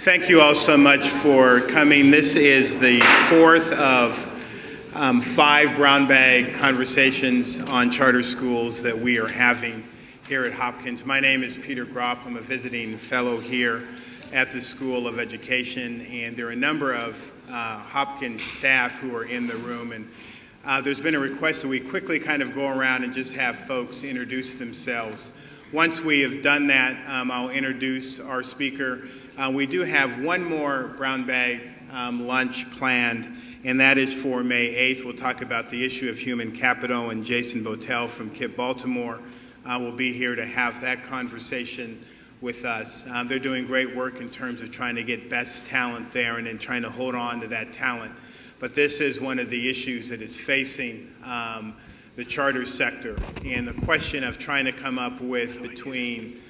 Thank you all so much for coming. This is the fourth of 5 brown bag conversations on charter schools that we are having here at Hopkins. My name is Peter Groff. I'm a visiting fellow here at the School of Education, and there are a number of Hopkins staff who are in the room. And there's been a request that we quickly kind of go around and just have folks introduce themselves. Once we have done that, I'll introduce our speaker. We do have one more brown bag lunch planned, and that is for May 8th. We'll talk about the issue of human capital, and Jason Botel from KIPP Baltimore will be here to have that conversation with us. They're doing great work in terms of trying to get best talent there and then trying to hold on to that talent. But this is one of the issues that is facing the charter sector, and the question of trying to come up with between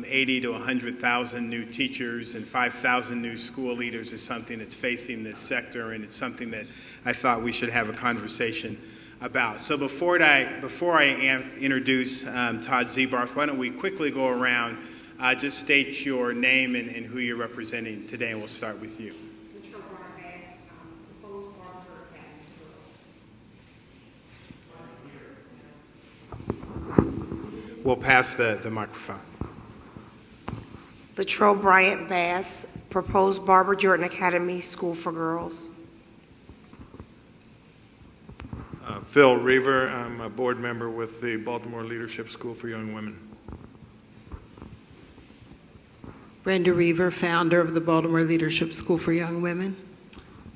80 to 100,000 new teachers and 5,000 new school leaders is something that's facing this sector, and it's something that I thought we should have a conversation about. So before I introduce Todd Ziebarth, why don't we quickly go around, just state your name and who you're representing today, and we'll start with you. We'll pass the microphone. Latrell Bryant Bass, proposed Barbara Jordan Academy School for Girls. Phil Reaver, I'm a board member with the Baltimore Leadership School for Young Women. Brenda Reaver, founder of the Baltimore Leadership School for Young Women.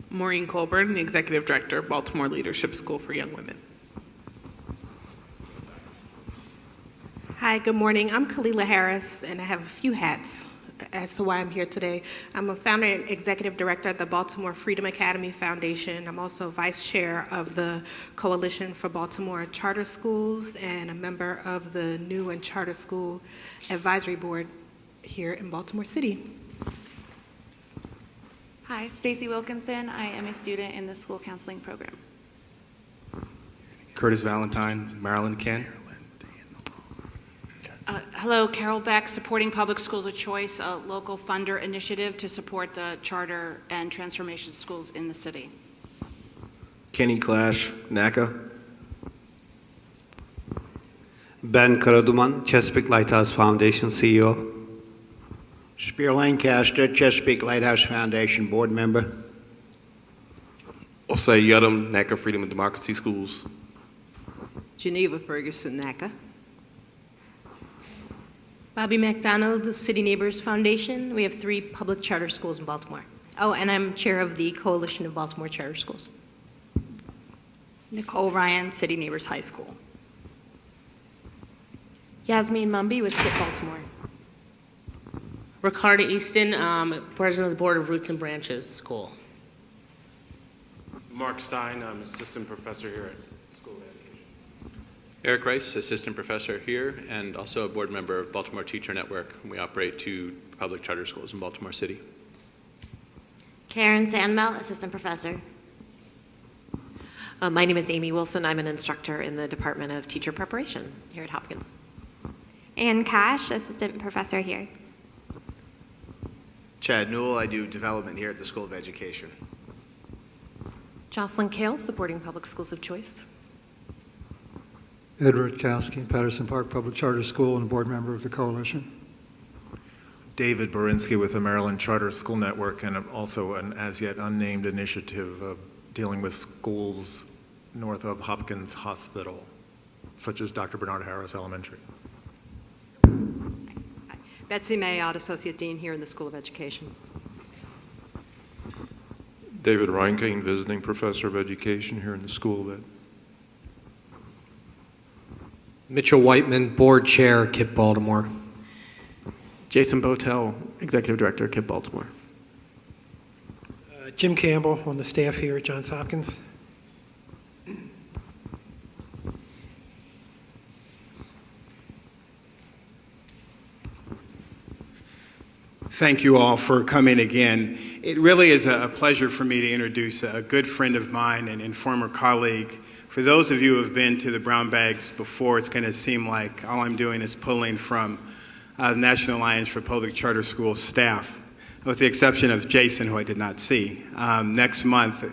Maureen Colburn, the Executive Director, Baltimore Leadership School for Young Women. Hi, good morning. I'm Kalila Harris, and I have a few hats as to why I'm here today. I'm a founder and executive director at the Baltimore Freedom Academy Foundation. I'm also vice chair of the Coalition for Baltimore Charter Schools and a member of the New and Charter School Advisory Board here in Baltimore City. Hi, Stacy Wilkinson. I am a student in the school counseling program. Curtis Valentine, Marilyn Ken. Hello, Carol Beck, supporting Public Schools of Choice, a local funder initiative to support the charter and transformation schools in the city. Kenny Clash, NACA. Ben Karaduman, Chesapeake Lighthouse Foundation CEO. Spear Lancaster, Chesapeake Lighthouse Foundation board member. Osei Yudum, NACA Freedom and Democracy Schools. Geneva Ferguson, NACA. Bobby McDonald, City Neighbors Foundation. We have 3 public charter schools in Baltimore. Oh, and I'm chair of the Coalition of Baltimore Charter Schools. Nicole Ryan, City Neighbors High School. Yasmin Mumby with KIPP Baltimore. Ricardo Easton, president of the Board of Roots and Branches School. Mark Stein, I'm assistant professor here at School of Education. Eric Rice, assistant professor here and also a board member of Baltimore Teacher Network. We operate 2 public charter schools in Baltimore City. Karen Sandmel, assistant professor. My name is Amy Wilson. I'm an instructor in the Department of Teacher Preparation here at Hopkins. Ann Cash, assistant professor here. Chad Newell, I do development here at the School of Education. Jocelyn Kale, supporting Public Schools of Choice. Edward Kowski, Patterson Park Public Charter School and a board member of the Coalition. David Borinsky with the Maryland Charter School Network and also an as yet unnamed initiative of dealing with schools north of Hopkins Hospital, such as Dr. Bernard Harris Elementary. Betsy Mayotte, Associate Dean here in the School of Education. David Reinkane, Visiting Professor of Education here in the School of Ed. Mitchell Whiteman, Board Chair, KIPP Baltimore. Jason Botel, Executive Director, KIPP Baltimore. Jim Campbell on the staff here at Johns Hopkins. Thank you all for coming again. It really is a pleasure for me to introduce a good friend of mine and former colleague. For those of you who have been to the Brown Bags before, it's going to seem like all I'm doing is pulling from the National Alliance for Public Charter Schools staff. with the exception of Jason, who I did not see, next month.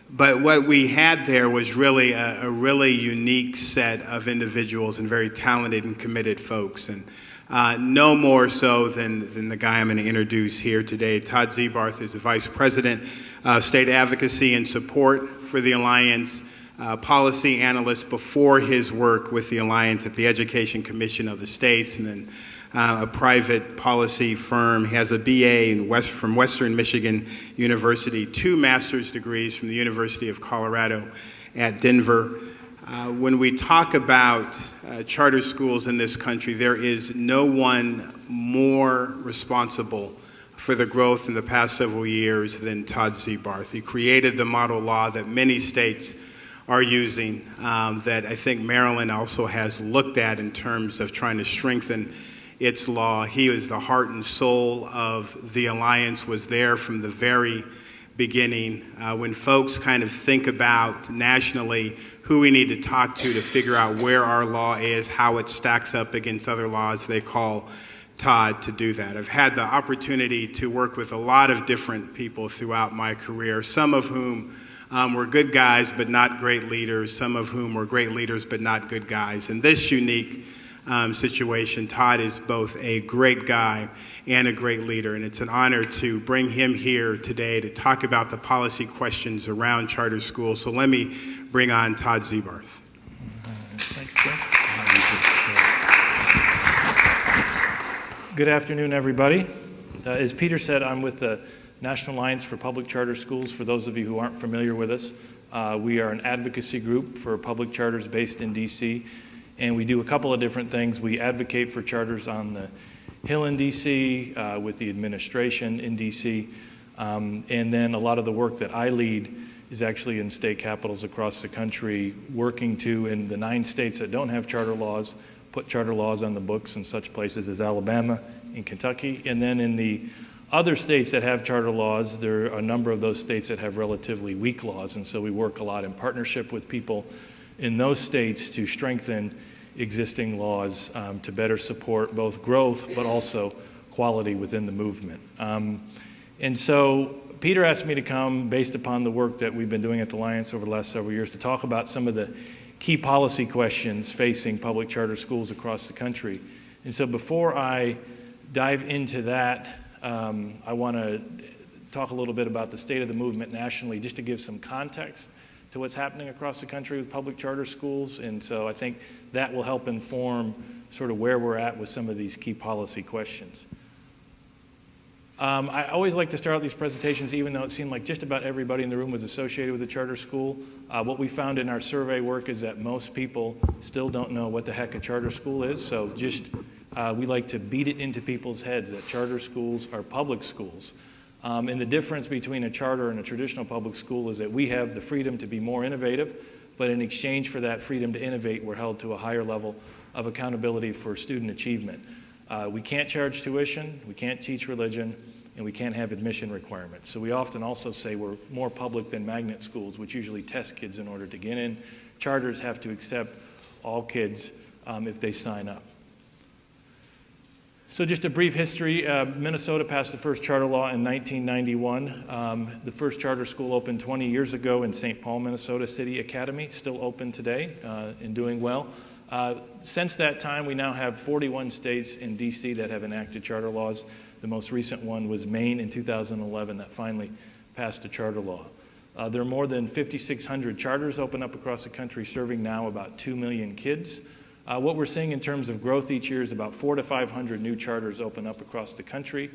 But what we had there was really a really unique set of individuals and very talented and committed folks. And no more so than the guy I'm going to introduce here today. Todd Ziebarth is the Vice President of State Advocacy and Support for the Alliance, policy analyst before his work with the Alliance at the Education Commission of the States, and then a private policy firm. He has a BA from Western Michigan University, 2 master's degrees from the University of Colorado at Denver. When we talk about charter schools in this country, there is no one more responsible for the growth in the past several years than Todd Ziebarth. He created the model law that many states are using, that I think Maryland also has looked at in terms of trying to strengthen its law. He was the heart and soul of the Alliance, was there from the very beginning. When folks kind of think about nationally who we need to talk to figure out where our law is, how it stacks up against other laws, they call Todd to do that. I've had the opportunity to work with a lot of different people throughout my career, some of whom were good guys but not great leaders, some of whom were great leaders but not good guys. In this unique situation, Todd is both a great guy and a great leader, and it's an honor to bring him here today to talk about the policy questions around charter schools. So let me bring on Todd Ziebarth. Thank you, sir. Good afternoon, everybody. As Peter said, I'm with the National Alliance for Public Charter Schools. For those of you who aren't familiar with us, we are an advocacy group for public charters based in D.C., and we do a couple of different things. We advocate for charters on the Hill in D.C., with the administration in D.C., and then a lot of the work that I lead is actually in state capitals across the country, working to, in the 9 states that don't have charter laws, put charter laws on the books in such places as Alabama and Kentucky. And then in the other states that have charter laws, there are a number of those states that have relatively weak laws, and so we work a lot in partnership with people in those states to strengthen existing laws to better support both growth but also quality within the movement. And so Peter asked me to come, based upon the work that we've been doing at the Alliance over the last several years, to talk about some of the key policy questions facing public charter schools across the country. And so before I dive into that, I want to talk a little bit about the state of the movement nationally, just to give some context to what's happening across the country with public charter schools. And so I think that will help inform sort of where we're at with some of these key policy questions. I always like to start out these presentations, even though it seemed like just about everybody in the room was associated with a charter school. What we found in our survey work is that most people still don't know what the heck a charter school is. So just we like to beat it into people's heads that charter schools are public schools. And the difference between a charter and a traditional public school is that we have the freedom to be more innovative, but in exchange for that freedom to innovate, we're held to a higher level of accountability for student achievement. We can't charge tuition, we can't teach religion, and we can't have admission requirements. So we often also say we're more public than magnet schools, which usually test kids in order to get in. Charters have to accept all kids if they sign up. So just a brief history. Minnesota passed the first charter law in 1991. The first charter school opened 20 years ago in St. Paul, Minnesota City Academy, still open today and doing well. Since that time, we now have 41 states in D.C. that have enacted charter laws. The most recent one was Maine in 2011 that finally passed a charter law. There are more than 5,600 charters open up across the country, serving now about 2 million kids. What we're seeing in terms of growth each year is about 400 to 500 new charters open up across the country,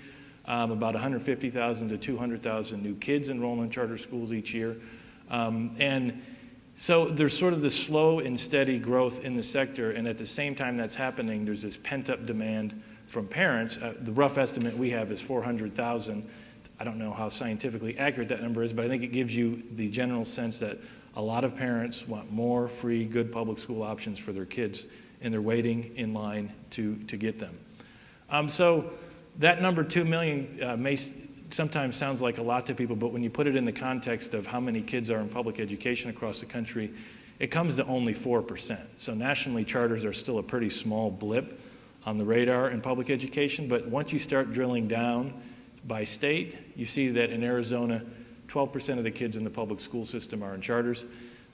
about 150,000 to 200,000 new kids enroll in charter schools each year. And so there's sort of this slow and steady growth in the sector, and at the same time that's happening, there's this pent-up demand from parents. The rough estimate we have is 400,000. I don't know how scientifically accurate that number is, but I think it gives you the general sense that a lot of parents want more free, good public school options for their kids, and they're waiting in line to get them. So that number 2 million may sometimes sounds like a lot to people, but when you put it in the context of how many kids are in public education across the country, it comes to only 4%. So nationally, charters are still a pretty small blip on the radar in public education, but once you start drilling down by state. You see that in Arizona, 12% of the kids in the public school system are in charters.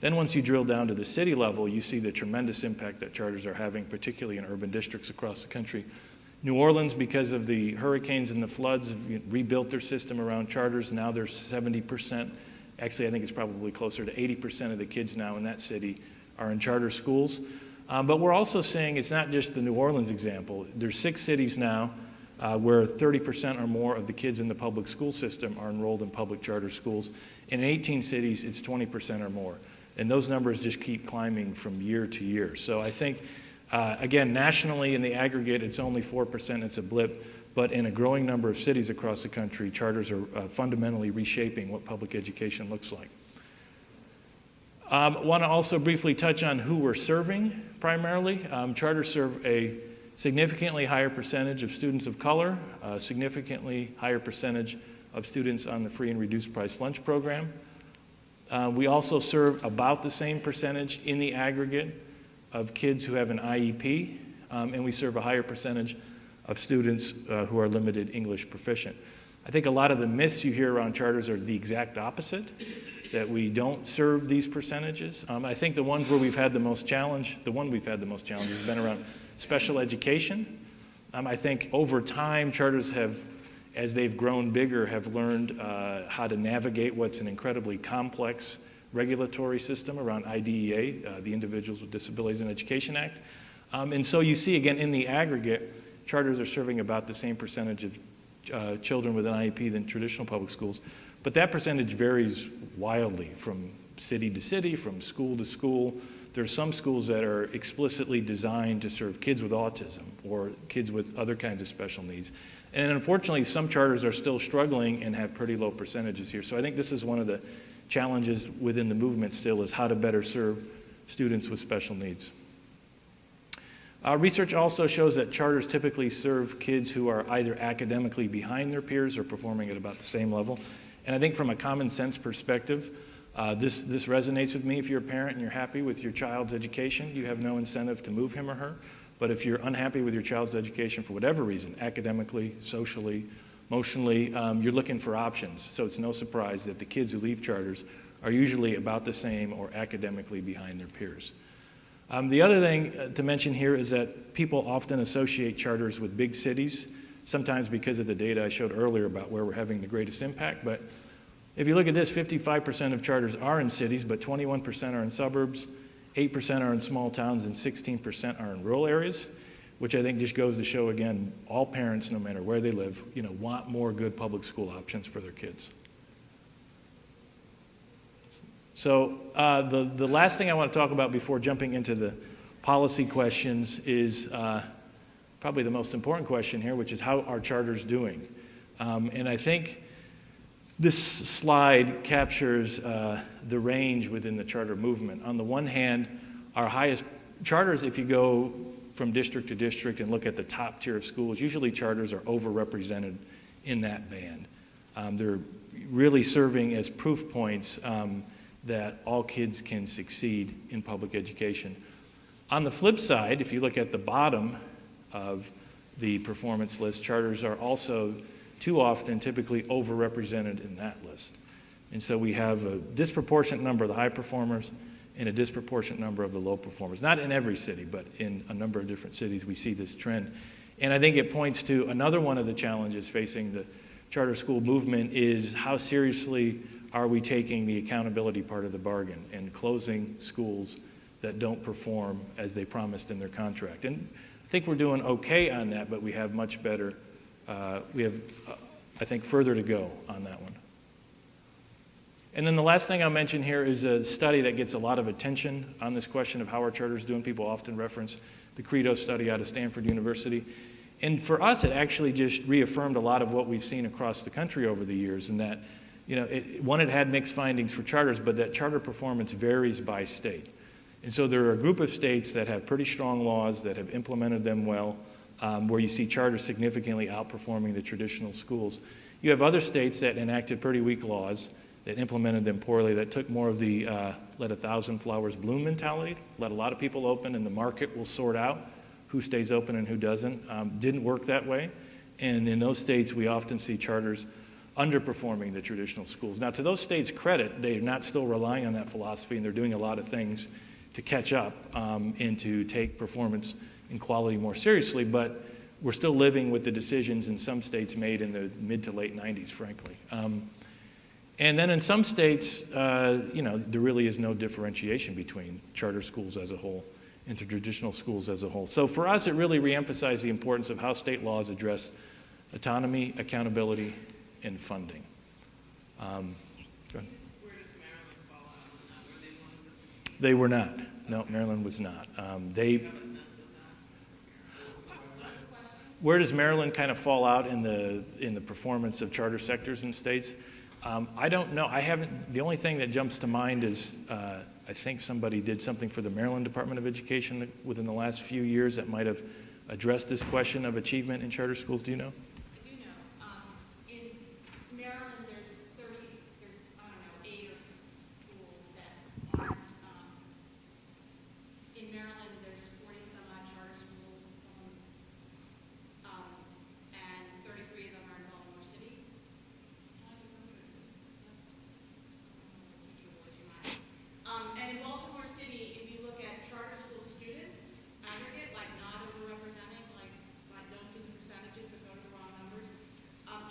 Then once you drill down to the city level, you see the tremendous impact that charters are having, particularly in urban districts across the country. New Orleans, because of the hurricanes and the floods, have rebuilt their system around charters. Now there's 70%. Actually, I think it's probably closer to 80% of the kids now in that city are in charter schools. But we're also seeing it's not just the New Orleans example. There's 6 cities now where 30% or more of the kids in the public school system are enrolled in public charter schools. In 18 cities, it's 20% or more. And those numbers just keep climbing from year to year. So I think, again, nationally in the aggregate, it's only 4%, it's a blip. But in a growing number of cities across the country, charters are fundamentally reshaping what public education looks like. I want to also briefly touch on who we're serving primarily. Charters serve a significantly higher percentage of students of color, a significantly higher percentage of students on the free and reduced price lunch program. We also serve about the same percentage in the aggregate of kids who have an IEP, and we serve a higher percentage of students who are limited English proficient. I think a lot of the myths you hear around charters are the exact opposite, that we don't serve these percentages. I think the ones where we've had the most challenge, has been around special education. I think over time, charters have, as they've grown bigger, have learned how to navigate what's an incredibly complex regulatory system around IDEA, the Individuals with Disabilities in Education Act. And so you see, again, in the aggregate, charters are serving about the same percentage of children with an IEP than traditional public schools. But that percentage varies wildly from city to city, from school to school. There's some schools that are explicitly designed to serve kids with autism or kids with other kinds of special needs. And unfortunately, some charters are still struggling and have pretty low percentages here. So I think this is one of the challenges within the movement still, is how to better serve students with special needs. Research also shows that charters typically serve kids who are either academically behind their peers or performing at about the same level. And I think from a common sense perspective, this resonates with me. If you're a parent and you're happy with your child's education, you have no incentive to move him or her. But if you're unhappy with your child's education for whatever reason, academically, socially, emotionally, you're looking for options. So it's no surprise that the kids who leave charters are usually about the same or academically behind their peers. The other thing to mention here is that people often associate charters with big cities, sometimes because of the data I showed earlier about where we're having the greatest impact. But if you look at this, 55% of charters are in cities, but 21% are in suburbs, 8% are in small towns, and 16% are in rural areas, which I think just goes to show, again, all parents, no matter where they live, want more good public school options for their kids. So the last thing I want to talk about before jumping into the policy questions is probably the most important question here, which is how are charters doing? And I think this slide captures the range within the charter movement. On the one hand, our highest charters, if you go from district to district and look at the top tier of schools, usually charters are overrepresented in that band. They're really serving as proof points that all kids can succeed in public education. On the flip side, if you look at the bottom of the performance list, charters are also too often typically overrepresented in that list. And so we have a disproportionate number of the high performers and a disproportionate number of the low performers. Not in every city, but in a number of different cities we see this trend. And I think it points to another one of the challenges facing the charter school movement is how seriously are we taking the accountability part of the bargain and closing schools that don't perform as they promised in their contract. And I think we're doing okay on that, but we have much better, I think, further to go on that one. And then the last thing I'll mention here is a study that gets a lot of attention on this question of how our charters doing. People often reference the Credo Study out of Stanford University. And for us, it actually just reaffirmed a lot of what we've seen across the country over the years, in that, it had mixed findings for charters, but that charter performance varies by state. And so there are a group of states that have pretty strong laws, that have implemented them well, where you see charters significantly outperforming the traditional schools. You have other states that enacted pretty weak laws, that implemented them poorly, that took more of the let 1,000 flowers bloom mentality, let a lot of people open and the market will sort out who stays open and who doesn't. Didn't work that way. And in those states, we often see charters underperforming the traditional schools. Now, to those states' credit, they're not still relying on that philosophy, and they're doing a lot of things to catch up and to take performance and quality more seriously, but we're still living with the decisions in some states made in the mid to late 90s, frankly. And then in some states, there really is no differentiation between charter schools as a whole and to traditional schools as a whole. So for us, it really reemphasized the importance of how state laws address autonomy, accountability, and funding. Go ahead. They were not. No, Maryland was not. Where does Maryland kind of fall out in the performance of charter sectors in states? I don't know. The only thing that jumps to mind is I think somebody did something for the Maryland Department of Education within the last few years that might have addressed this question of achievement in charter schools. Do you know? I do know. In Maryland, there's 8 schools that aren't. In Maryland, there's 40-some-odd charter schools, and 33 of them are in Baltimore City. And in Baltimore City, if you look at charter school students, aggregate, like not overrepresented, like don't do the percentages but go to the wrong numbers,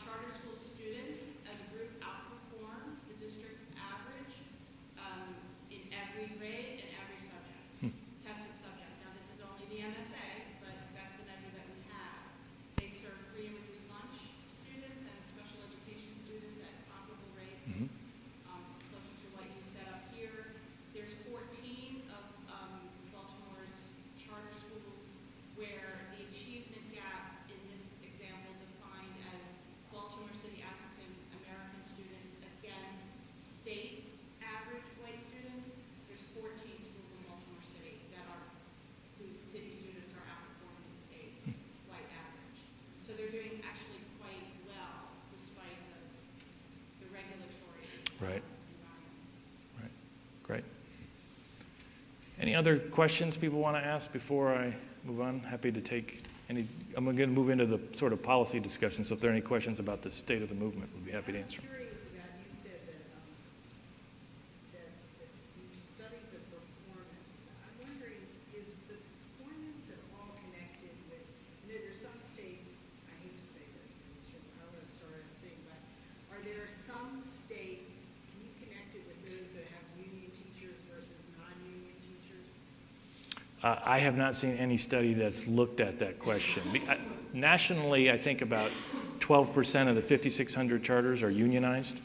charter school students as a group outperform the district average in every grade and every subject, tested subject. Now this is only the MSA, but that's the measure that we have. They serve free and reduced lunch students and special education students at comparable rates. Closer to what you set up here. There's 14 of Baltimore's charter schools where the achievement gap in this example defined as Baltimore City African American students against state average white students. There's 14 schools in Baltimore City whose city students are outperforming the state white average. So they're doing actually quite well despite the regulatory Right. Great. Any other questions people want to ask before I move on? Happy to take any. I'm going to move into the sort of policy discussion, so if there are any questions about the state of the movement, we'd be happy to answer. I'm curious about, you said that you studied the performance. I'm wondering, is the performance at all connected with, there's some states, I hate to say this, I want to start a thing, but are there some states, can you connect it with those that have union teachers versus non-union teachers? I have not seen any study that's looked at that question. Nationally, I think about 12% of the 5,600 charters are unionized.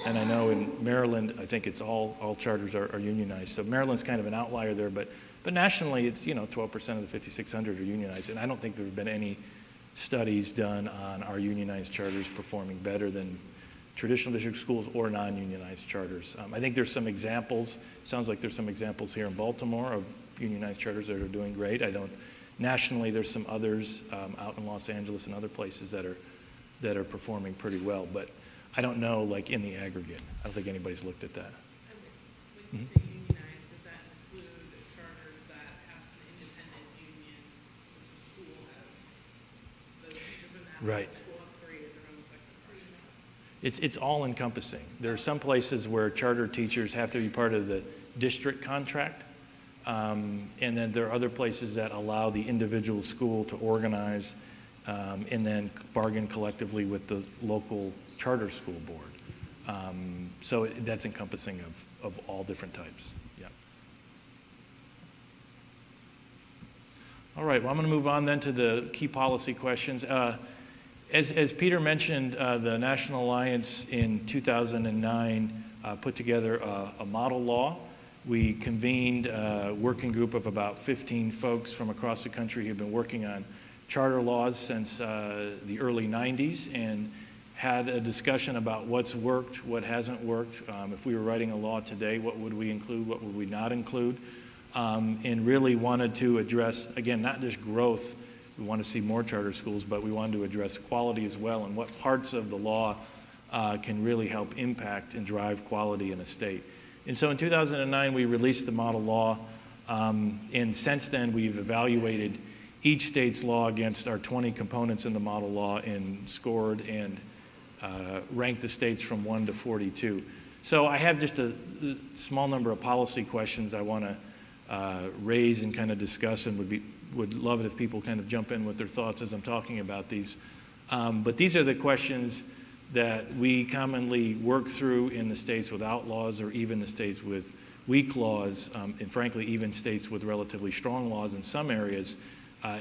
And I know in Maryland, I think it's all charters are unionized. So Maryland's kind of an outlier there, but nationally, it's 12% of the 5,600 are unionized. And I don't think there have been any studies done on our unionized charters performing better than traditional district schools or non-unionized charters. I think there's some examples. Sounds like there's some examples here in Baltimore of unionized charters that are doing great. Nationally, there's some others out in Los Angeles and other places that are performing pretty well. But I don't know, like in the aggregate. I don't think anybody's looked at that. When you say unionized, does that include charters that have an independent union that the school has? The teachers in that Right. school have created their own collective. It's all encompassing. There are some places where charter teachers have to be part of the district contract. And then there are other places that allow the individual school to organize and then bargain collectively with the local charter school board. So that's encompassing of all different types. Yeah. All right, well, I'm going to move on then to the key policy questions. As Peter mentioned, the National Alliance in 2009 put together a model law. We convened a working group of about 15 folks from across the country who've been working on charter laws since the early 90s and had a discussion about what's worked, what hasn't worked. If we were writing a law today, what would we include, what would we not include? And really wanted to address, again, not just growth. We want to see more charter schools, but we wanted to address quality as well and what parts of the law can really help impact and drive quality in a state. And so in 2009, we released the model law, and since then we've evaluated each state's law against our 20 components in the model law and scored and ranked the states from 1 to 42. So I have just a small number of policy questions I want to raise and kind of discuss, and would love it if people kind of jump in with their thoughts as I'm talking about these. But these are the questions that we commonly work through in the states without laws, or even the states with weak laws, and frankly, even states with relatively strong laws in some areas.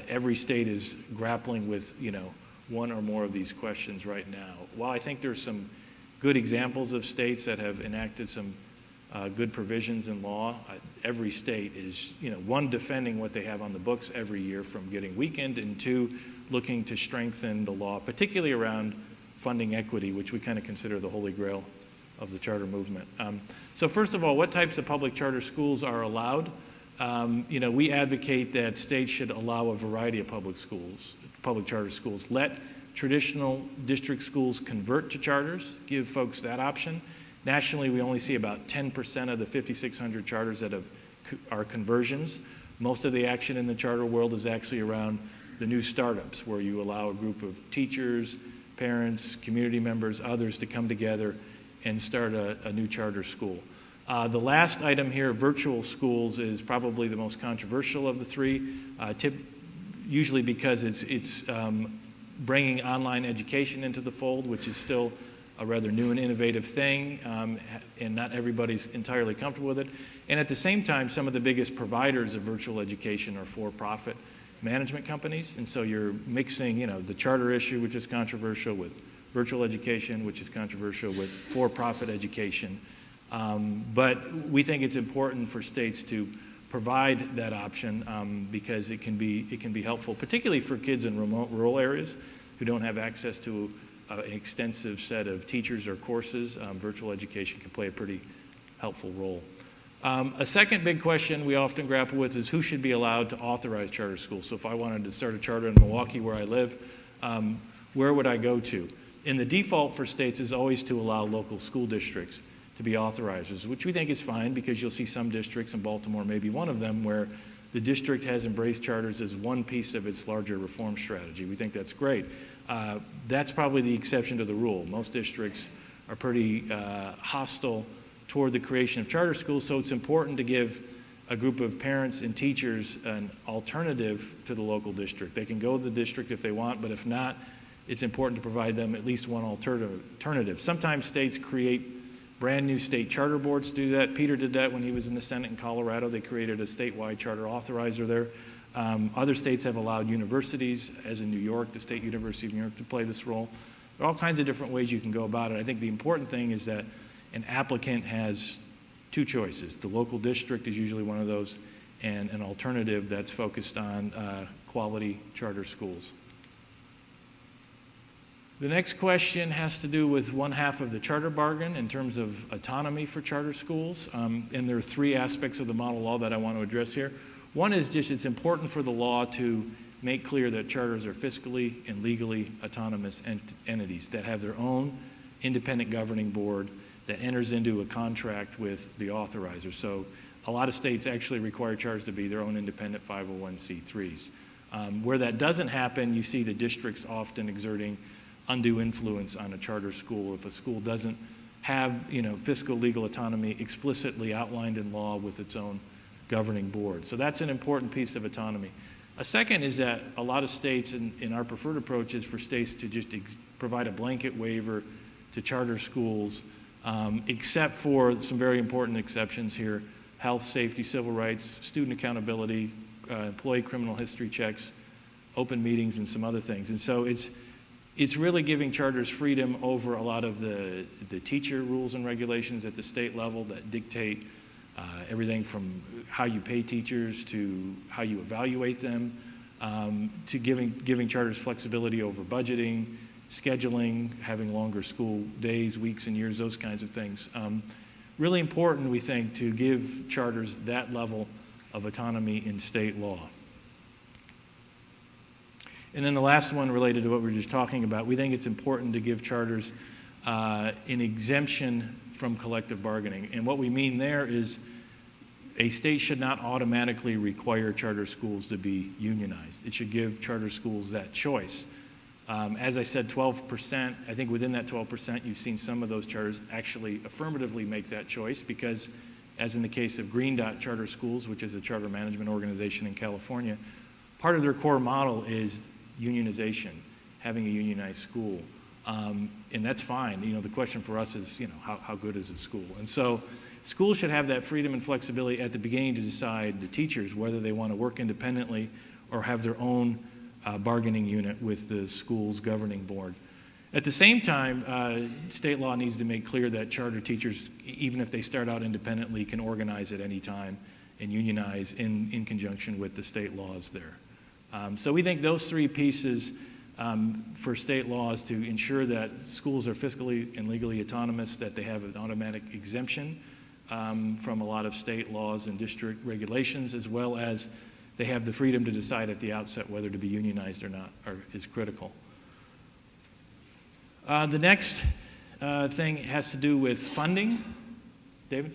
Every state is grappling with, one or more of these questions right now. While I think there's some good examples of states that have enacted some good provisions in law, every state is, one, defending what they have on the books every year from getting weakened, and two, looking to strengthen the law, particularly around funding equity, which we kind of consider the holy grail of the charter movement. So first of all, what types of public charter schools are allowed? We advocate that states should allow a variety of public charter schools. Let traditional district schools convert to charters, give folks that option. Nationally, we only see about 10% of the 5,600 charters that are conversions. Most of the action in the charter world is actually around the new startups, where you allow a group of teachers, parents, community members, others to come together and start a new charter school. The last item here, virtual schools, is probably the most controversial of the three, usually because it's bringing online education into the fold, which is still a rather new and innovative thing, and not everybody's entirely comfortable with it. And at the same time, some of the biggest providers of virtual education are for-profit management companies, and so you're mixing, the charter issue, which is controversial, with virtual education, which is controversial, with for-profit education. But we think it's important for states to provide that option because it can be helpful, particularly for kids in remote rural areas who don't have access to an extensive set of teachers or courses. Virtual education can play a pretty helpful role. A second big question we often grapple with is who should be allowed to authorize charter schools. So if I wanted to start a charter in Milwaukee, where I live, where would I go to? And the default for states is always to allow local school districts to be authorizers, which we think is fine, because you'll see some districts, in Baltimore may be one of them, where the district has embraced charters as one piece of its larger reform strategy. We think that's great. That's probably the exception to the rule. Most districts are pretty hostile toward the creation of charter schools, so it's important to give a group of parents and teachers an alternative to the local district. They can go to the district if they want, but if not, it's important to provide them at least one alternative. Sometimes states create brand new state charter boards to do that. Peter did that when he was in the Senate in Colorado. They created a statewide charter authorizer there. Other states have allowed universities, as in New York, the State University of New York, to play this role. There are all kinds of different ways you can go about it. I think the important thing is that an applicant has two choices. The local district is usually one of those, and an alternative that's focused on quality charter schools. The next question has to do with one half of the charter bargain in terms of autonomy for charter schools. And there are three aspects of the model law that I want to address here. One is just it's important for the law to make clear that charters are fiscally and legally autonomous entities that have their own independent governing board that enters into a contract with the authorizer. So a lot of states actually require charters to be their own independent 501c3s. Where that doesn't happen, you see the districts often exerting undue influence on a charter school if a school doesn't have fiscal legal autonomy explicitly outlined in law with its own governing board. So that's an important piece of autonomy. A second is that a lot of states, in our preferred approach, is for states to just provide a blanket waiver to charter schools, except for some very important exceptions here: health, safety, civil rights, student accountability, employee criminal history checks, open meetings, and some other things. And so it's really giving charters freedom over a lot of the teacher rules and regulations at the state level that dictate everything from how you pay teachers to how you evaluate them, to giving charters flexibility over budgeting, scheduling, having longer school days, weeks, and years, those kinds of things. Really important, we think, to give charters that level of autonomy in state law. And then the last one related to what we were just talking about, we think it's important to give charters an exemption from collective bargaining. And what we mean there is a state should not automatically require charter schools to be unionized. It should give charter schools that choice. As I said, 12%, I think within that 12%, you've seen some of those charters actually affirmatively make that choice because, as in the case of Green Dot Charter Schools, which is a charter management organization in California, part of their core model is unionization, having a unionized school. And that's fine. You know, the question for us is, you know, how good is a school? And so schools should have that freedom and flexibility at the beginning to decide, the teachers, whether they want to work independently or have their own bargaining unit with the school's governing board. At the same time, state law needs to make clear that charter teachers, even if they start out independently, can organize at any time and unionize in conjunction with the state laws there. So we think those three pieces for state laws to ensure that schools are fiscally and legally autonomous, that they have an automatic exemption from a lot of state laws and district regulations, as well as they have the freedom to decide at the outset whether to be unionized or not, is critical. The next thing has to do with funding. David?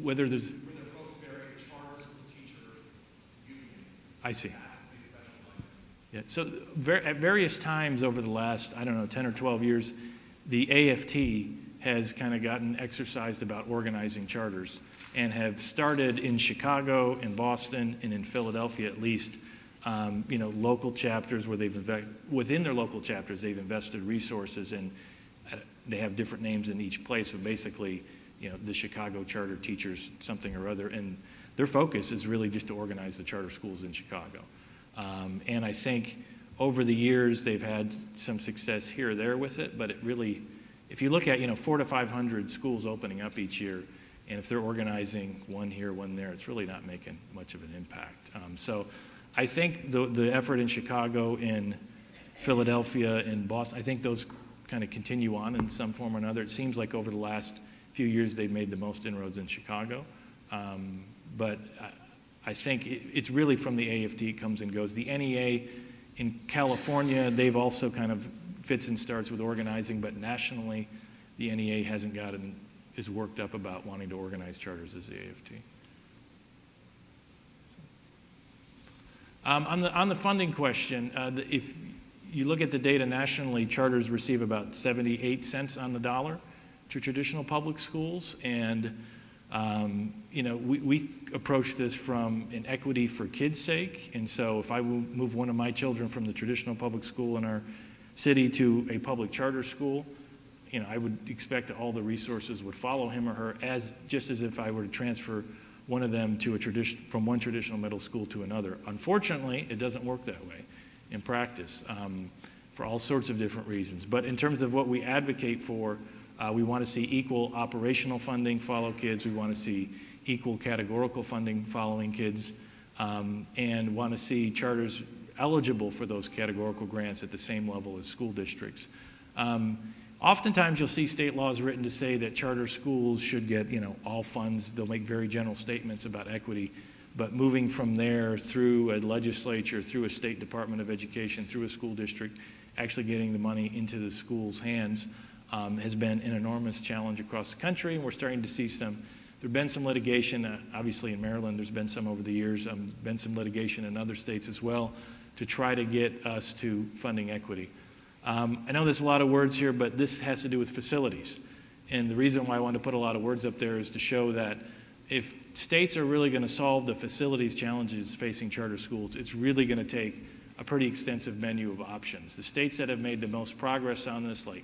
Whether there's... I see. Yeah, so at various times over the last, I don't know, 10 or 12 years, the AFT has kind of gotten exercised about organizing charters and have started in Chicago, in Boston, and in Philadelphia at least, you know, local chapters where within their local chapters, they've invested resources, and they have different names in each place, but basically, you know, the Chicago Charter Teachers something or other, and their focus is really just to organize the charter schools in Chicago. And I think over the years they've had some success here or there with it, but it really, if you look at, you know, 400 to 500 schools opening up each year, and if they're organizing one here, one there, it's really not making much of an impact. So I think the effort in Chicago, in Philadelphia, in Boston, I think those kind of continue on in some form or another. It seems like over the last few years they've made the most inroads in Chicago. But I think it's really from the AFT it comes and goes. The NEA in California, they've also kind of fits and starts with organizing, but nationally the NEA hasn't gotten as worked up about wanting to organize charters as the AFT. On the funding question, if you look at the data nationally, charters receive about 78 cents on the dollar to traditional public schools, and you know, we approach this from an equity for kids' sake, and so if I move one of my children from the traditional public school in our city to a public charter school, you know, I would expect that all the resources would follow him or her, just as if I were to transfer one of them to from one traditional middle school to another. Unfortunately, it doesn't work that way in practice for all sorts of different reasons. But in terms of what we advocate for, we want to see equal operational funding follow kids. We want to see equal categorical funding following kids, and want to see charters eligible for those categorical grants at the same level as school districts. Oftentimes you'll see state laws written to say that charter schools should get, you know, all funds. They'll make very general statements about equity, but moving from there through a legislature, through a state Department of Education, through a school district, actually getting the money into the school's hands has been an enormous challenge across the country, and we're starting to see there's been some litigation, obviously in Maryland, there's been some over the years, been some litigation in other states as well, to try to get us to funding equity. I know there's a lot of words here, but this has to do with facilities. And the reason why I want to put a lot of words up there is to show that if states are really going to solve the facilities challenges facing charter schools, it's really going to take a pretty extensive menu of options. The states that have made the most progress on this, like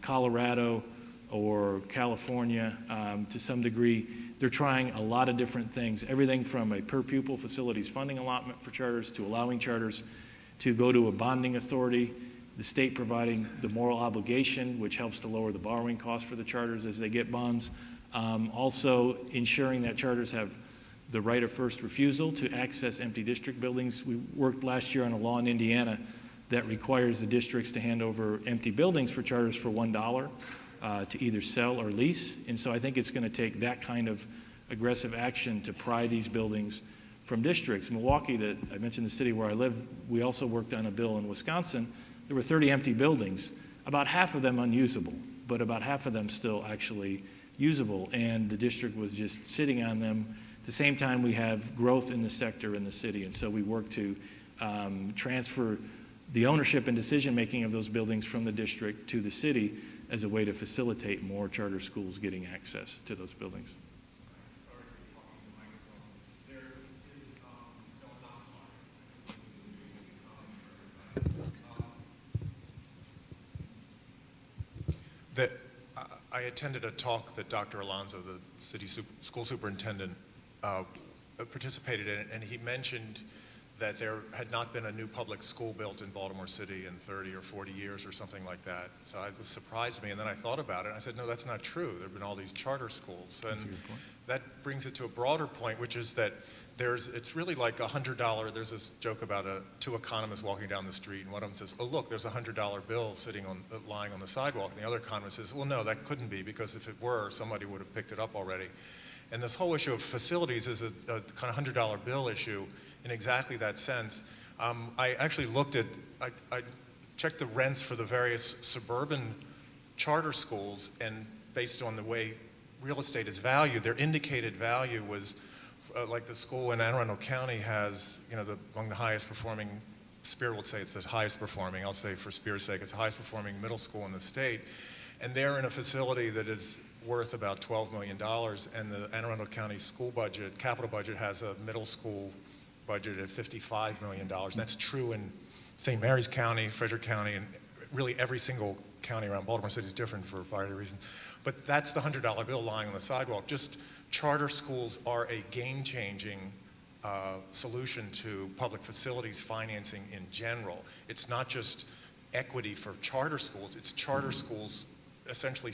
Colorado or California, to some degree, they're trying a lot of different things, everything from a per pupil facilities funding allotment for charters to allowing charters to go to a bonding authority, the state providing the moral obligation, which helps to lower the borrowing costs for the charters as they get bonds. Also ensuring that charters have the right of first refusal to access empty district buildings. We worked last year on a law in Indiana that requires the districts to hand over empty buildings for charters for $1 to either sell or lease. And so I think it's going to take that kind of aggressive action to pry these buildings from districts. Milwaukee, that I mentioned, the city where I live, we also worked on a bill in Wisconsin. There were 30 empty buildings, about half of them unusable, but about half of them still actually usable, and the district was just sitting on them. At the same time, we have growth in the sector in the city, and so we work to transfer the ownership and decision-making of those buildings from the district to the city as a way to facilitate more charter schools getting access to those buildings. That I attended a talk that Dr. Alonso, the city school superintendent, participated in, and he mentioned that there had not been a new public school built in Baltimore City in 30 or 40 years or something like that. So it surprised me, and then I thought about it, and I said, no, that's not true. There have been all these charter schools. And that brings it to a broader point, which is that it's really like $100. There's this joke about two economists walking down the street, and one of them says, oh, look, there's a $100 bill lying on the sidewalk. And the other economist says, well, no, that couldn't be, because if it were, somebody would have picked it up already. And this whole issue of facilities is a kind of $100 bill issue in exactly that sense. I actually I checked the rents for the various suburban charter schools, and based on the way real estate is valued, their indicated value was like the school in Anne Arundel County has, among the highest performing, Spear would say it's the highest performing, I'll say for Spear's sake, it's the highest performing middle school in the state. And they're in a facility that is worth about $12 million, and the Anne Arundel County school budget, capital budget, has a middle school budget at $55 million. And that's true in St. Mary's County, Frederick County, and really every single county around Baltimore City is different for a variety of reasons. But that's the $100 bill lying on the sidewalk. Just charter schools are a game-changing solution to public facilities financing in general. It's not just equity for charter schools, it's charter schools essentially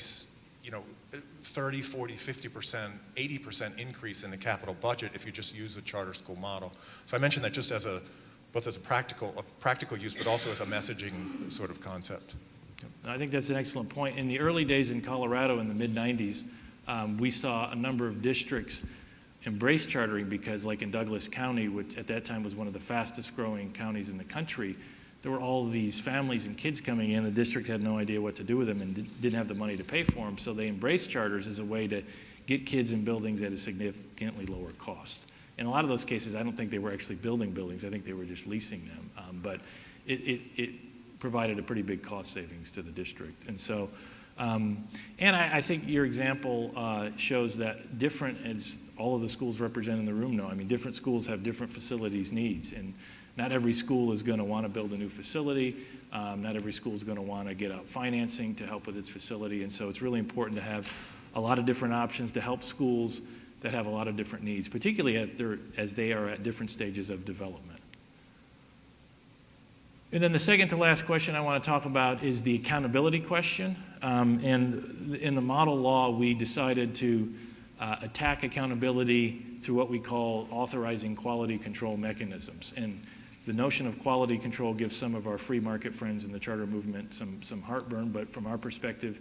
30, 40, 50%, 80% increase in the capital budget if you just use the charter school model. So I mentioned that just as both as a practical use, but also as a messaging sort of concept. I think that's an excellent point. In the early days in Colorado in the mid-90s, we saw a number of districts embrace chartering because, like in Douglas County, which at that time was one of the fastest growing counties in the country, there were all of these families and kids coming in. The district had no idea what to do with them and didn't have the money to pay for them, so they embraced charters as a way to get kids in buildings at a significantly lower cost. In a lot of those cases, I don't think they were actually building buildings. I think they were just leasing them. But it provided a pretty big cost savings to the district. And so, and I think your example shows that different, as all of the schools represented in the room know, I mean, different schools have different facilities needs. And not every school is going to want to build a new facility. Not every school is going to want to get out financing to help with its facility. And so it's really important to have a lot of different options to help schools that have a lot of different needs, particularly as they are at different stages of development. And then the second to last question I want to talk about is the accountability question. And in the model law, we decided to attack accountability through what we call authorizing quality control mechanisms. And the notion of quality control gives some of our free market friends in the charter movement some heartburn, but from our perspective,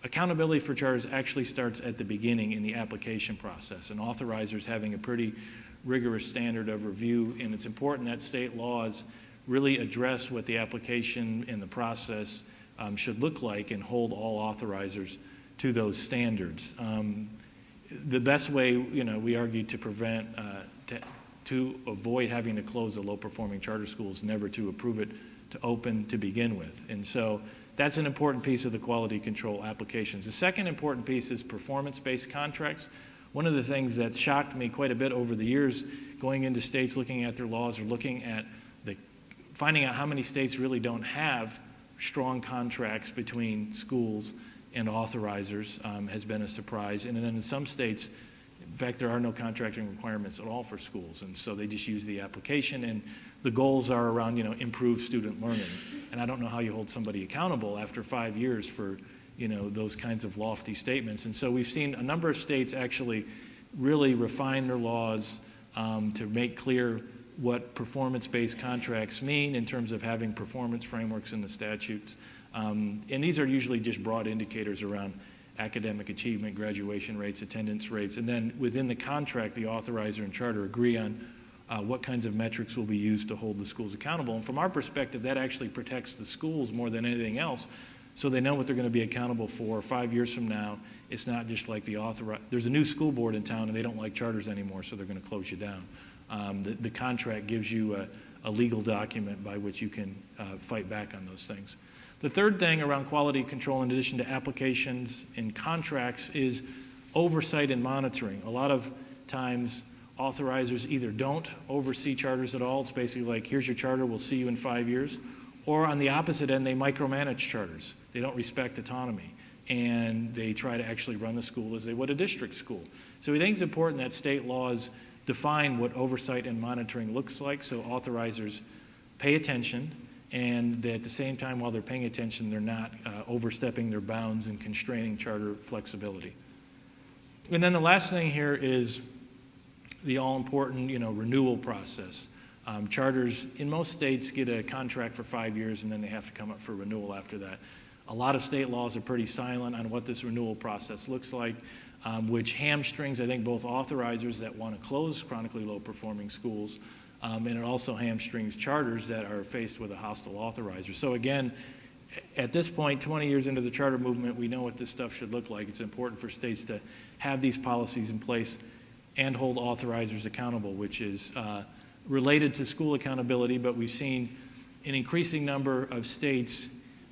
accountability for charters actually starts at the beginning in the application process, and authorizers having a pretty rigorous standard of review, and it's important that state laws really address what the application and the process should look like and hold all authorizers to those standards. The best way, we argue to prevent, to avoid having to close a low-performing charter school is never to approve it to open to begin with. And so that's an important piece of the quality control applications. The second important piece is performance-based contracts. One of the things that shocked me quite a bit over the years, going into states, looking at their laws, or looking at finding out how many states really don't have strong contracts between schools and authorizers has been a surprise. And then in some states, in fact, there are no contracting requirements at all for schools. And so they just use the application, and the goals are around, improved student learning. And I don't know how you hold somebody accountable after 5 years for, those kinds of lofty statements. And so we've seen a number of states actually really refine their laws to make clear what performance-based contracts mean in terms of having performance frameworks in the statutes. And these are usually just broad indicators around academic achievement, graduation rates, attendance rates, and then within the contract, the authorizer and charter agree on what kinds of metrics will be used to hold the schools accountable. And from our perspective, that actually protects the schools more than anything else, so they know what they're going to be accountable for 5 years from now. It's not just like there's a new school board in town and they don't like charters anymore, so they're going to close you down. The contract gives you a legal document by which you can fight back on those things. The third thing around quality control, in addition to applications and contracts, is oversight and monitoring. A lot of times, authorizers either don't oversee charters at all. It's basically like, here's your charter, we'll see you in 5 years. Or on the opposite end, they micromanage charters. They don't respect autonomy. And they try to actually run the school as they would a district school. So we think it's important that state laws define what oversight and monitoring looks like, so authorizers pay attention, and that at the same time, while they're paying attention, they're not overstepping their bounds and constraining charter flexibility. And then the last thing here is the all-important, renewal process. Charters in most states get a contract for 5 years, and then they have to come up for renewal after that. A lot of state laws are pretty silent on what this renewal process looks like, which hamstrings, I think, both authorizers that want to close chronically low-performing schools, and it also hamstrings charters that are faced with a hostile authorizer. So again, at this point, 20 years into the charter movement, we know what this stuff should look like. It's important for states to have these policies in place and hold authorizers accountable, which is related to school accountability, but we've seen an increasing number of states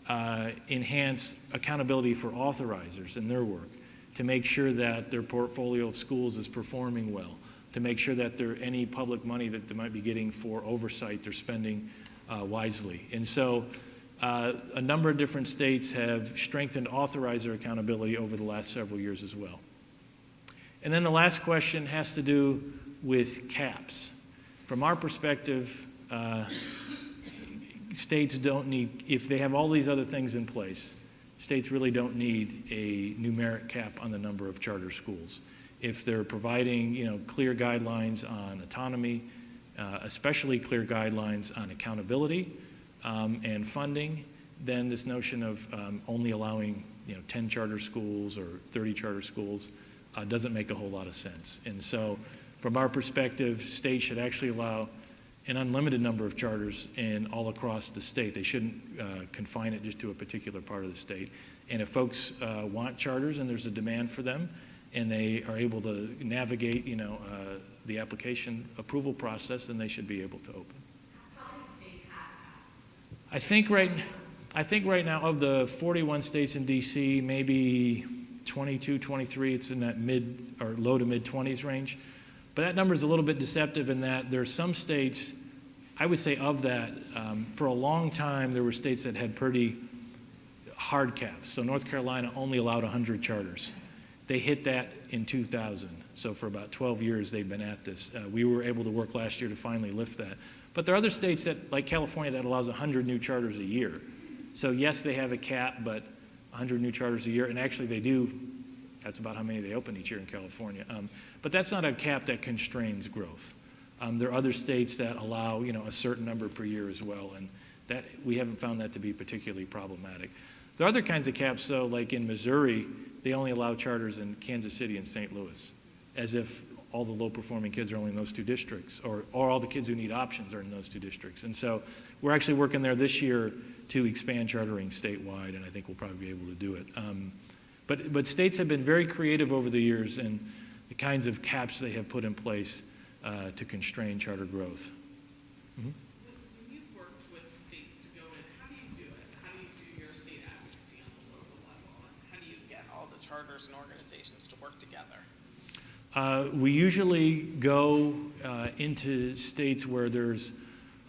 enhance accountability for authorizers in their work to make sure that their portfolio of schools is performing well, to make sure that any public money that they might be getting for oversight, they're spending wisely. And so a number of different states have strengthened authorizer accountability over the last several years as well. And then the last question has to do with caps. From our perspective, states don't need, if they have all these other things in place, states really don't need a numeric cap on the number of charter schools. If they're providing, clear guidelines on autonomy, especially clear guidelines on accountability and funding, then this notion of only allowing, 10 charter schools or 30 charter schools doesn't make a whole lot of sense. And so, from our perspective, states should actually allow an unlimited number of charters all across the state. They shouldn't confine it just to a particular part of the state. And if folks want charters and there's a demand for them, and they are able to navigate, the application approval process, then they should be able to open. I think right now of the 41 states in D.C., maybe 22, 23, it's in that mid or low to mid 20s range. But that number is a little bit deceptive in that there are some states, I would say of that, for a long time there were states that had pretty hard caps. So North Carolina only allowed 100 charters. They hit that in 2000. So for about 12 years they've been at this. We were able to work last year to finally lift that. But there are other states that, like California, that allows 100 new charters a year. So yes, they have a cap, but 100 new charters a year, and actually they do. That's about how many they open each year in California. But that's not a cap that constrains growth. There are other states that allow, a certain number per year as well, and that we haven't found that to be particularly problematic. There are other kinds of caps, though, like in Missouri, they only allow charters in Kansas City and St. Louis, as if all the low-performing kids are only in those two districts, or all the kids who need options are in those two districts. And so we're actually working there this year to expand chartering statewide, and I think we'll probably be able to do it. But states have been very creative over the years in the kinds of caps they have put in place to constrain charter growth. Mm-hmm. When you've worked with states to go in, how do you do it? How do you do your state advocacy on the local level? And how do you get all the charters and organizations to work together? We usually go into states where there's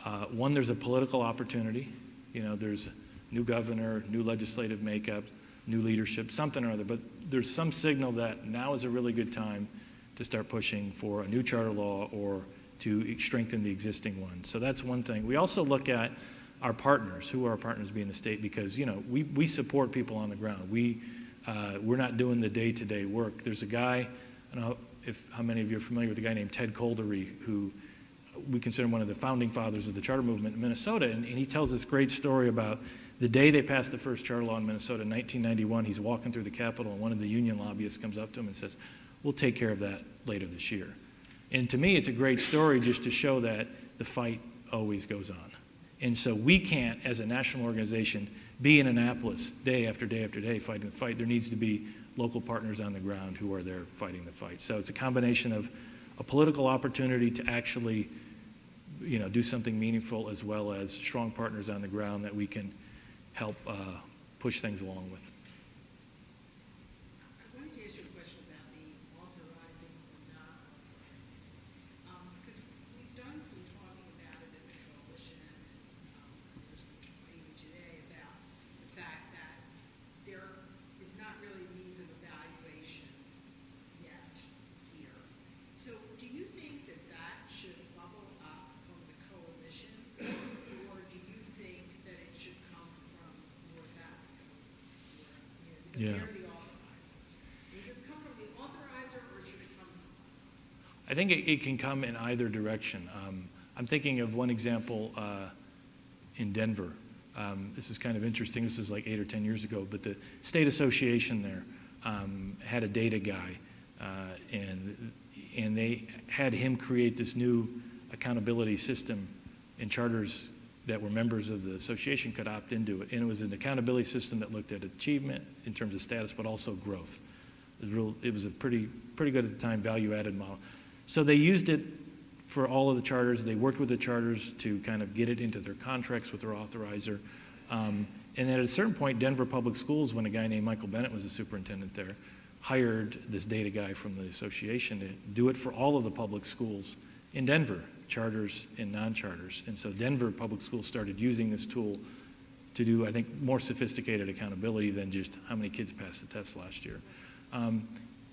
a political opportunity. There's a new governor, new legislative makeup, new leadership, something or other. But there's some signal that now is a really good time to start pushing for a new charter law or to strengthen the existing one. So that's one thing. We also look at our partners. Who are our partners being the state? Because, we support people on the ground. We're not doing the day-to-day work. There's a guy, I don't know how many of you are familiar with a guy named Ted Coldery, who we consider him one of the founding fathers of the charter movement in Minnesota, and he tells this great story about the day they passed the first charter law in Minnesota in 1991. He's walking through the Capitol, and one of the union lobbyists comes up to him and says, "We'll take care of that later this year." And to me, it's a great story just to show that the fight always goes on. And so we can't, as a national organization, be in Annapolis day after day after day fighting the fight. There needs to be local partners on the ground who are there fighting the fight. So it's a combination of a political opportunity to actually, do something meaningful, as well as strong partners on the ground that we can help push things along with. I wanted to ask you a question about the authorizing or not authorizing. Because we've done some talking about it in the coalition, and there's been talking today about the fact that there is not really means of evaluation yet here. So do you think that that should bubble up from the coalition, or do you think that it should come from North Africa? Yeah. They're the authorizers. Does it come from the authorizer, or should it come from us? I think it can come in either direction. I'm thinking of one example in Denver. This is kind of interesting. This is like 8 or 10 years ago, but the state association there had a data guy, and they had him create this new accountability system, and charters that were members of the association could opt into it. And it was an accountability system that looked at achievement in terms of status, but also growth. It was a pretty good at the time value-added model. So they used it for all of the charters. They worked with the charters to kind of get it into their contracts with their authorizer. And then at a certain point, Denver Public Schools, when a guy named Michael Bennett was the superintendent there, hired this data guy from the association to do it for all of the public schools in Denver, charters and non-charters. And so Denver Public Schools started using this tool to do, I think, more sophisticated accountability than just how many kids passed the test last year. At a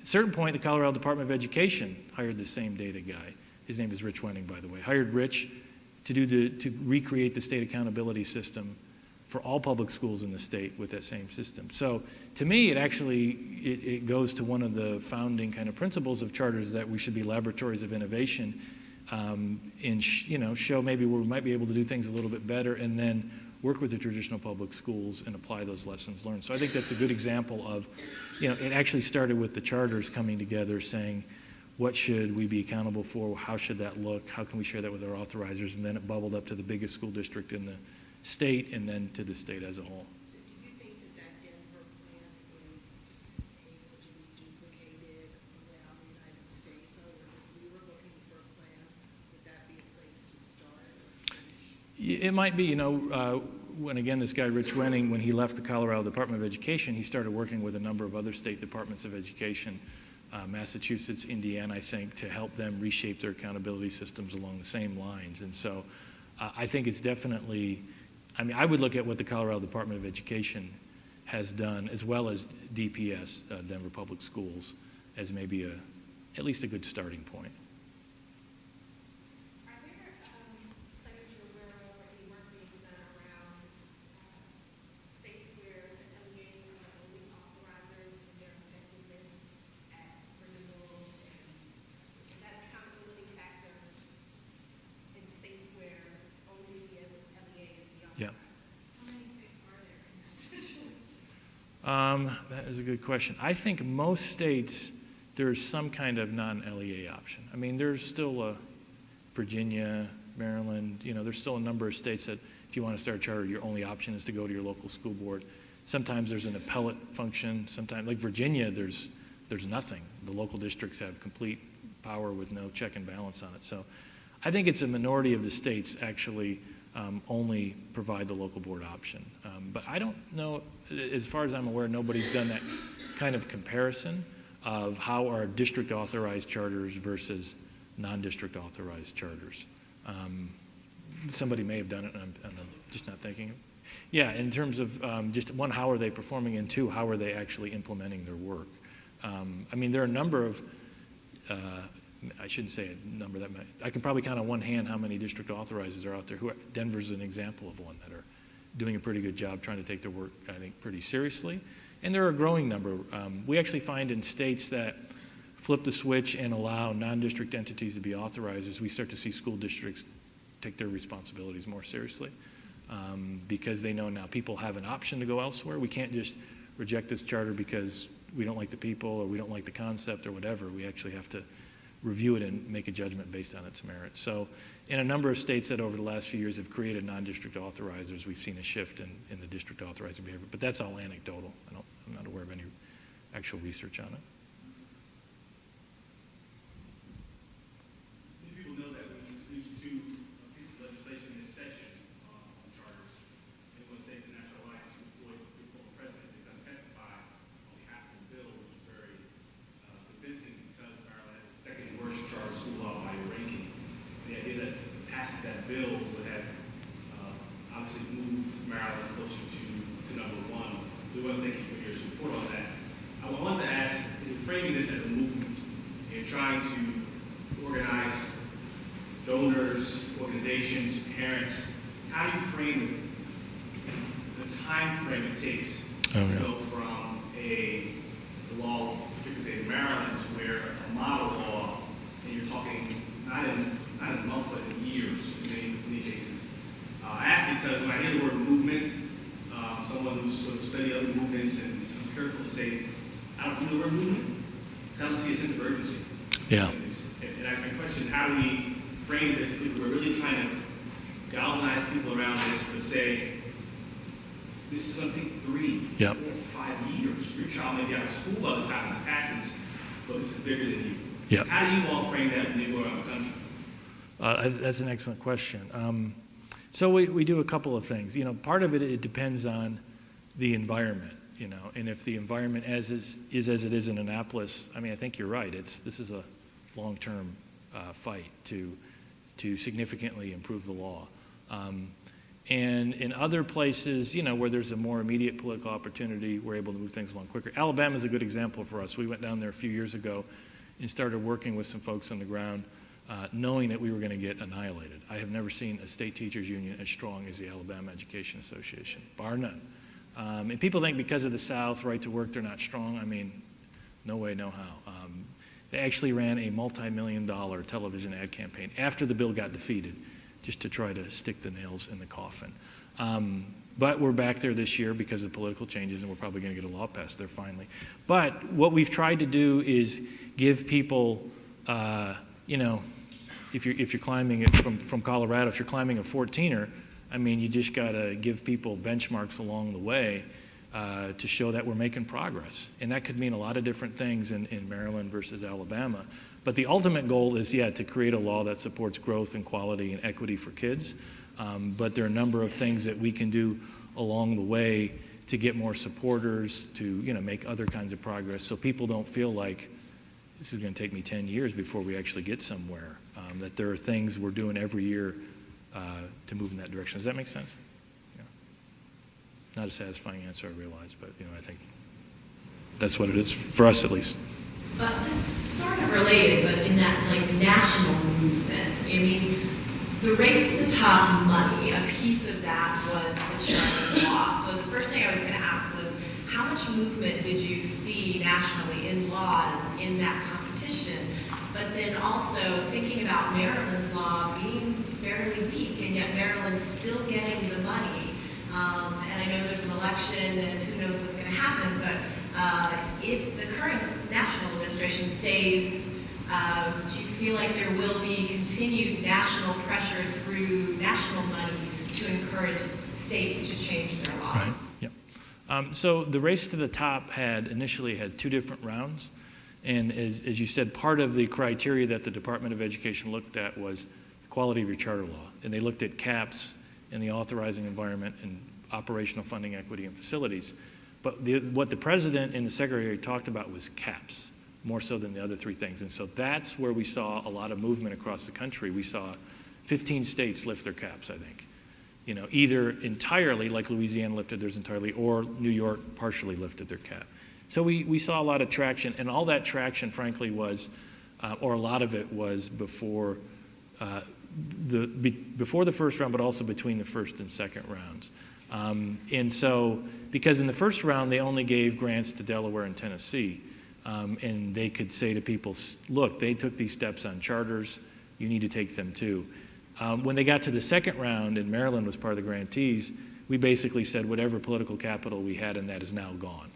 certain point, the Colorado Department of Education hired the same data guy. His name is Rich Wenning, by the way. Hired Rich to recreate the state accountability system for all public schools in the state with that same system. So to me, it goes to one of the founding kind of principles of charters, that we should be laboratories of innovation, and show maybe where we might be able to do things a little bit better, and then work with the traditional public schools and apply those lessons learned. So I think that's a good example of, it actually started with the charters coming together saying, what should we be accountable for? How should that look? How can we share that with our authorizers? And then it bubbled up to the biggest school district in the state, and then to the state as a whole. So do you think that that Denver plan is able to be duplicated around the United States? In other words, if we were looking for a plan, would that be a place to start or finish? It might be, when again, this guy, Rich Wenning, when he left the Colorado Department of Education, he started working with a number of other state departments of education, Massachusetts, Indiana, I think, to help them reshape their accountability systems along the same lines. And so I think it's definitely, I would look at what the Colorado Department of Education has done, as well as DPS, Denver Public Schools, as maybe at least a good starting point. That is a good question. I think most states, there's some kind of non-LEA option. There's still Virginia, Maryland, there's still a number of states that if you want to start a charter, your only option is to go to your local school board. Sometimes there's an appellate function. Sometimes, like Virginia, there's nothing. The local districts have complete power with no check and balance on it. So I think it's a minority of the states actually only provide the local board option. But I don't know, as far as I'm aware, nobody's done that kind of comparison of how are district authorized charters versus non-district authorized charters. Somebody may have done it, and I'm just not thinking of it. Yeah, in terms of just one, how are they performing, and two, how are they actually implementing their work? There are a number of, I shouldn't say a number, I can probably count on one hand how many district authorizers are out there. Denver's an example of one that are doing a pretty good job trying to take their work, I think, pretty seriously. And there are a growing number. We actually find in states that flip the switch and allow non-district entities to be authorizers, we start to see school districts take their responsibilities more seriously, because they know now people have an option to go elsewhere. We can't just reject this charter because we don't like the people or we don't like the concept or whatever. We actually have to review it and make a judgment based on its merit. So in a number of states that over the last few years have created non-district authorizers, we've seen a shift in the district authorizing behavior. But that's all anecdotal. I'm not aware of any actual research on it. Many people know that we introduced two pieces of legislation in this session on charters. It was take the National Alliance to avoid the former president to testify on behalf of the bill, which was very convincing because Maryland has the second worst charter school law by ranking. The idea that passing that bill would have obviously moved Maryland closer to number one. So we want to thank you for your support on that. I want to ask, in framing this as a movement, and trying to organize donors, organizations, parents, how do you frame the time frame it takes to go from a law, particularly in Maryland, to where a model law, and you're talking not in months, but in years in many cases. I ask because when I hear the word movement, someone who's sort of studied other movements, and I'm careful to say, I don't do the word movement. I don't see a sense of urgency. Yeah. And my question, how do we frame this? We're really trying to galvanize people around this, but say, this is going to take 3, 4, 5 years. Your child may be out of school by the time this passes, but this is bigger than you. Yep. How do you all frame that when you go around the country? That's an excellent question. So we do a couple of things. Part of it depends on the environment, and if the environment is as it is in Annapolis, I think you're right. This is a long-term fight to significantly improve the law. And in other places, where there's a more immediate political opportunity, we're able to move things along quicker. Alabama is a good example for us. We went down there a few years ago and started working with some folks on the ground, knowing that we were going to get annihilated. I have never seen a state teachers union as strong as the Alabama Education Association, bar none. And people think because of the South, right to work, they're not strong. No way, no how. They actually ran a multi-million-dollar television ad campaign after the bill got defeated, just to try to stick the nails in the coffin. But we're back there this year because of political changes, and we're probably going to get a law passed there finally. But what we've tried to do is give people, if you're climbing it from Colorado, if you're climbing a 14er, you just got to give people benchmarks along the way to show that we're making progress. And that could mean a lot of different things in Maryland versus Alabama. But the ultimate goal is, to create a law that supports growth and quality and equity for kids. But there are a number of things that we can do along the way to get more supporters, to make other kinds of progress, so people don't feel like this is going to take me 10 years before we actually get somewhere. That there are things we're doing every year to move in that direction. Does that make sense? Yeah. Not a satisfying answer, I realize, but I think that's what it is for us, at least. But this is sort of related, but in that national movement. The race to the top money, a piece of that was the charter law. So the first thing I was going to ask was, how much movement did you see nationally in laws in that competition? But then also thinking about Maryland's law being fairly weak, and yet Maryland's still getting the money. And I know there's an election, and who knows what's going to happen, but if the current national administration stays, do you feel like there will be continued national pressure through national money to encourage states to change their laws? Right. Yep. So the race to the top initially had 2 different rounds. And as you said, part of the criteria that the Department of Education looked at was the quality of your charter law. And they looked at caps in the authorizing environment and operational funding, equity, and facilities. But what the president and the secretary talked about was caps, more so than the other 3 things. And so that's where we saw a lot of movement across the country. We saw 15 states lift their caps, I think. Either entirely, like Louisiana lifted theirs entirely, or New York partially lifted their cap. So we saw a lot of traction, and all that traction, frankly, was, or a lot of it was before the first round, but also between the first and second rounds. And so, because in the first round they only gave grants to Delaware and Tennessee, And they could say to people, look, they took these steps on charters, you need to take them too. When they got to the second round, and Maryland was part of the grantees, we basically said whatever political capital we had in that is now gone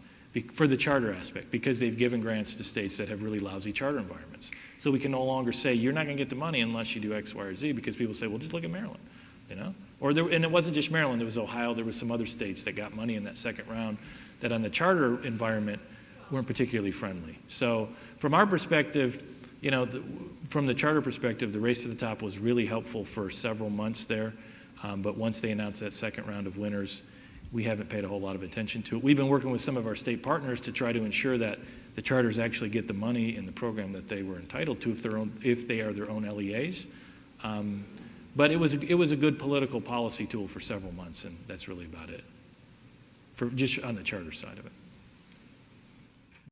for the charter aspect, because they've given grants to states that have really lousy charter environments. So we can no longer say, you're not going to get the money unless you do X, Y, or Z, because people say, well, just look at Maryland, you know? And it wasn't just Maryland, it was Ohio, there was some other states that got money in that second round that on the charter environment weren't particularly friendly. So from our perspective, you know, from the charter perspective, the race to the top was really helpful for several months there. But once they announced that second round of winners, we haven't paid a whole lot of attention to it. We've been working with some of our state partners to try to ensure that the charters actually get the money in the program that they were entitled to if they are their own LEAs. But it was a good political policy tool for several months, and that's really about it, for just on the charter side of it.